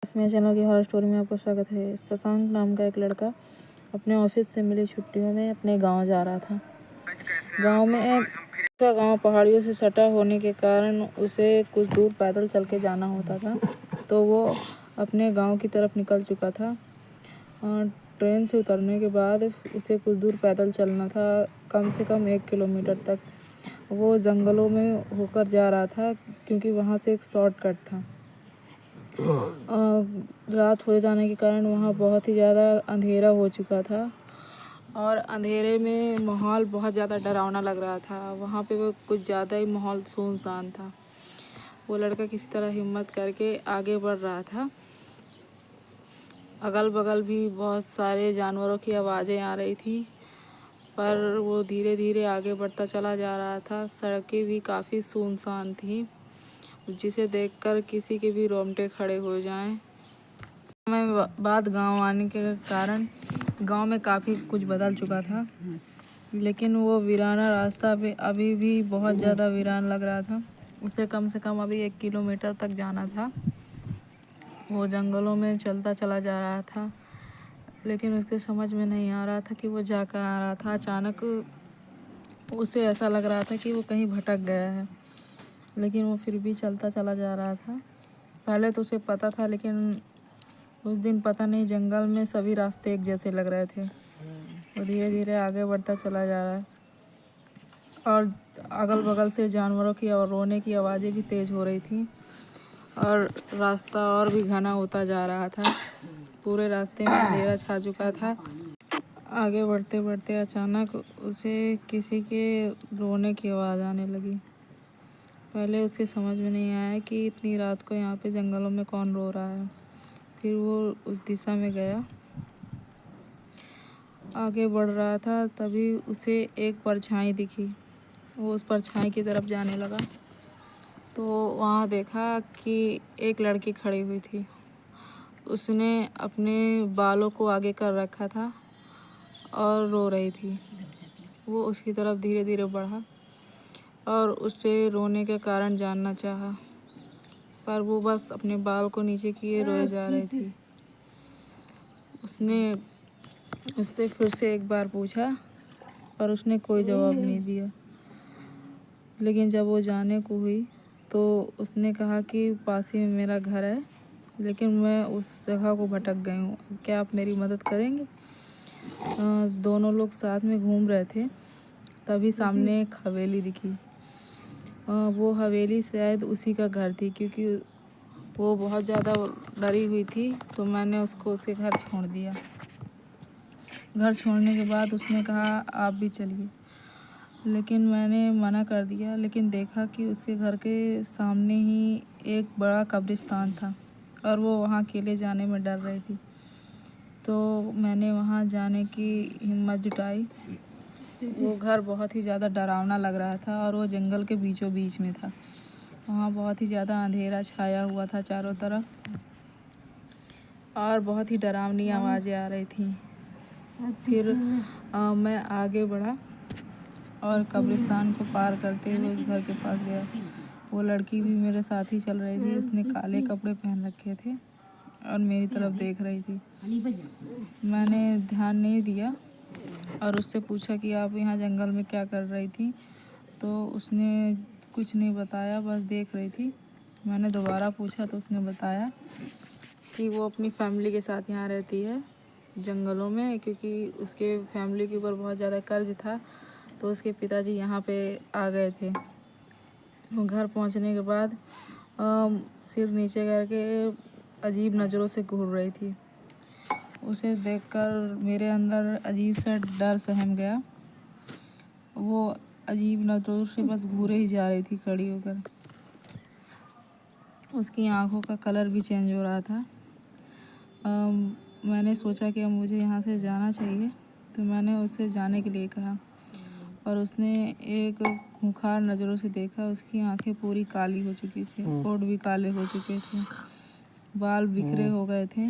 इसमें चैनल की horror story में आपका स्वागत है। शशांक नाम का एक लड़का अपने ऑफिस से मिली छुट्टियों में अपने गांव जा रहा था। गांव में उसका गांव पहाड़ियों से सटा होने के कारण उसे कुछ दूर पैदल चल के जाना होता था, तो वो अपने गांव की तरफ निकल चुका था। ट्रेन से उतरने के बाद उसे कुछ दूर पैदल चलना था, कम से कम 1 किलोमीटर तक। वो जंगलों में होकर जा रहा था क्योंकि वहाँ से एक शॉर्टकट था। रात हो जाने के कारण वहाँ बहुत ही ज़्यादा अंधेरा हो चुका था और अंधेरे में माहौल बहुत ज़्यादा डरावना लग रहा था। वहाँ पे वो कुछ ज़्यादा ही माहौल सुनसान था। वो लड़का किसी तरह हिम्मत करके आगे बढ़ रहा था। अगल बगल भी बहुत सारे जानवरों की आवाज़ें आ रही थी, पर वो धीरे धीरे आगे बढ़ता चला जा रहा था। सड़कें भी काफ़ी सुनसान थी, जिसे देखकर किसी के भी रोंगटे खड़े हो जाएं। बाद गांव आने के कारण गांव में काफ़ी कुछ बदल चुका था, लेकिन वो वीराना रास्ता पे अभी भी बहुत ज़्यादा वीरान लग रहा था। उसे कम से कम अभी 1 किलोमीटर तक जाना था। वो जंगलों में चलता चला जा रहा था, लेकिन उसके समझ में नहीं आ रहा था कि वो जा कहाँ आ रहा था। अचानक उसे ऐसा लग रहा था कि वो कहीं भटक गया है, लेकिन वो फिर भी चलता चला जा रहा था। पहले तो उसे पता था, लेकिन उस दिन पता नहीं जंगल में सभी रास्ते एक जैसे लग रहे थे। वो धीरे धीरे आगे बढ़ता चला जा रहा है और अगल बगल से जानवरों की और रोने की आवाज़ें भी तेज़ हो रही थी और रास्ता और भी घना होता जा रहा था। पूरे रास्ते में अंधेरा छा चुका था। आगे बढ़ते बढ़ते अचानक उसे किसी के रोने की आवाज़ आने लगी। पहले उसे समझ में नहीं आया कि इतनी रात को यहाँ पे जंगलों में कौन रो रहा है। फिर वो उस दिशा में गया, आगे बढ़ रहा था, तभी उसे एक परछाई दिखी। वो उस परछाई की तरफ जाने लगा तो वहाँ देखा कि एक लड़की खड़ी हुई थी। उसने अपने बालों को आगे कर रखा था और रो रही थी। वो उसकी तरफ धीरे धीरे बढ़ा और उससे रोने के कारण जानना चाहा, पर वो बस अपने बाल को नीचे किए रोए जा रही थी। उसने उससे फिर से एक बार पूछा, पर उसने कोई जवाब नहीं दिया। लेकिन जब वो जाने को हुई तो उसने कहा कि पास ही में मेरा घर है, लेकिन मैं उस जगह को भटक गई हूँ, क्या आप मेरी मदद करेंगे? दोनों लोग साथ में घूम रहे थे, तभी सामने एक हवेली दिखी। वो हवेली शायद उसी का घर थी, क्योंकि वो बहुत ज़्यादा डरी हुई थी, तो मैंने उसको उसके घर छोड़ दिया। घर छोड़ने के बाद उसने कहा आप भी चलिए, लेकिन मैंने मना कर दिया। लेकिन देखा कि उसके घर के सामने ही एक बड़ा कब्रिस्तान था और वो वहाँ अकेले जाने में डर रही थी, तो मैंने वहाँ जाने की हिम्मत जुटाई। वो घर बहुत ही ज़्यादा डरावना लग रहा था और वो जंगल के बीचों बीच में था। वहाँ बहुत ही ज़्यादा अंधेरा छाया हुआ था चारों तरफ और बहुत ही डरावनी आवाज़ें आ रही थी। फिर मैं आगे बढ़ा और कब्रिस्तान को पार करते हुए उस घर के पास गया। वो लड़की भी मेरे साथ ही चल रही थी। उसने काले कपड़े पहन रखे थे और मेरी तरफ देख रही थी। मैंने ध्यान नहीं दिया और उससे पूछा कि आप यहाँ जंगल में क्या कर रही थी, तो उसने कुछ नहीं बताया, बस देख रही थी। मैंने दोबारा पूछा तो उसने बताया कि वो अपनी फैमिली के साथ यहाँ रहती है जंगलों में, क्योंकि उसके फैमिली के ऊपर बहुत ज़्यादा कर्ज था, तो उसके पिताजी यहाँ पे आ गए थे। घर पहुँचने के बाद सिर नीचे करके अजीब नज़रों से घूर रही थी। उसे देखकर मेरे अंदर अजीब सा डर सहम गया। वो अजीब नज़रों से बस घूरे ही जा रही थी खड़ी होकर। उसकी आंखों का कलर भी चेंज हो रहा था। मैंने सोचा कि अब मुझे यहाँ से जाना चाहिए, तो मैंने उसे जाने के लिए कहा और उसने एक खूंखार नज़रों से देखा। उसकी आंखें पूरी काली हो चुकी थी, होंठ भी काले हो चुके थे, बाल बिखरे हो गए थे।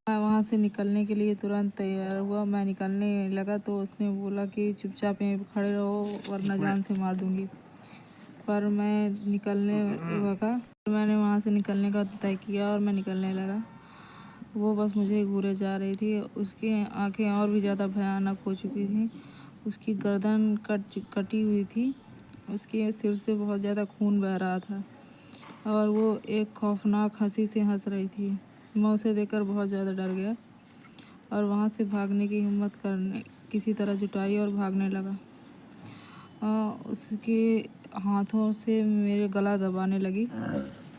मैं वहाँ से निकलने के लिए तुरंत तैयार हुआ। मैं निकलने लगा तो उसने बोला कि चुपचाप यहीं पे खड़े रहो वरना जान से मार दूँगी। पर मैं निकलने लगा। मैंने वहाँ से निकलने का तय किया और मैं निकलने लगा। वो बस मुझे ही घूरे जा रही थी। उसकी आंखें और भी ज़्यादा भयानक हो चुकी थी। उसकी गर्दन कटी हुई थी। उसके सिर से बहुत ज़्यादा खून बह रहा था और वो एक खौफनाक हंसी से हंस रही थी। मैं उसे देखकर बहुत ज़्यादा डर गया और वहाँ से भागने की हिम्मत करने किसी तरह जुटाई और भागने लगा। उसके हाथों से मेरे गला दबाने लगी।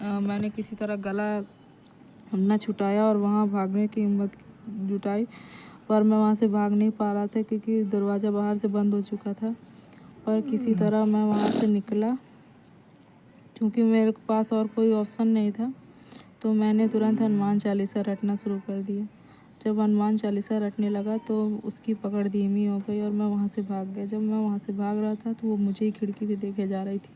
मैंने किसी तरह गला न छुटाया और वहाँ भागने की हिम्मत जुटाई, पर मैं वहाँ से भाग नहीं पा रहा था क्योंकि दरवाज़ा बाहर से बंद हो चुका था। पर किसी तरह मैं वहाँ से निकला। क्योंकि मेरे पास और कोई ऑप्शन नहीं था, तो मैंने तुरंत हनुमान चालीसा रटना शुरू कर दिया। जब हनुमान चालीसा रटने लगा तो उसकी पकड़ धीमी हो गई और मैं वहाँ से भाग गया। जब मैं वहाँ से भाग रहा था तो वो मुझे ही खिड़की से देखे जा रही थी।